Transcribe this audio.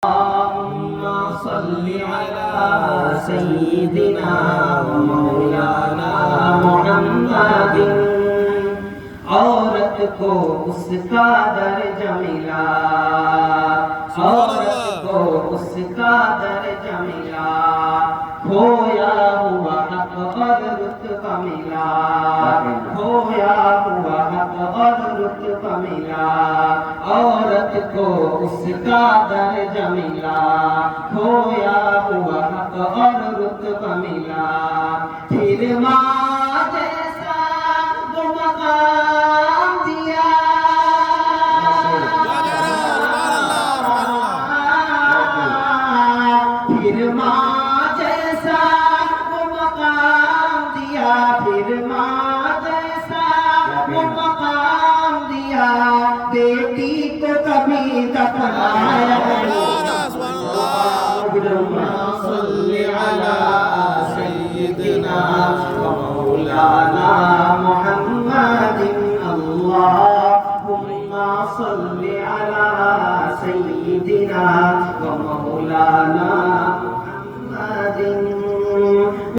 اللهم صل على سيدنا ومولانا محمد عورت کو اس کا درجہ ملا عورت کو اس کا درجہ ملا کھویا ہوا حق اور رتبہ ملا کھویا ہوا حق اور رتبہ ملا عورت کو اس کا درجہ ملا کھویا ہوا حق اور رتبہ ملا پھر ماں جیسا وہ مقام دیا پھر ماں جیسا وہ مقام دیا پھر ماں جیسا وہ مقام دیا بیٹی کو کبھی دفنایا صل علی سیدنا ومولانا محمد اللهم صل على سيدنا ومولانا محمد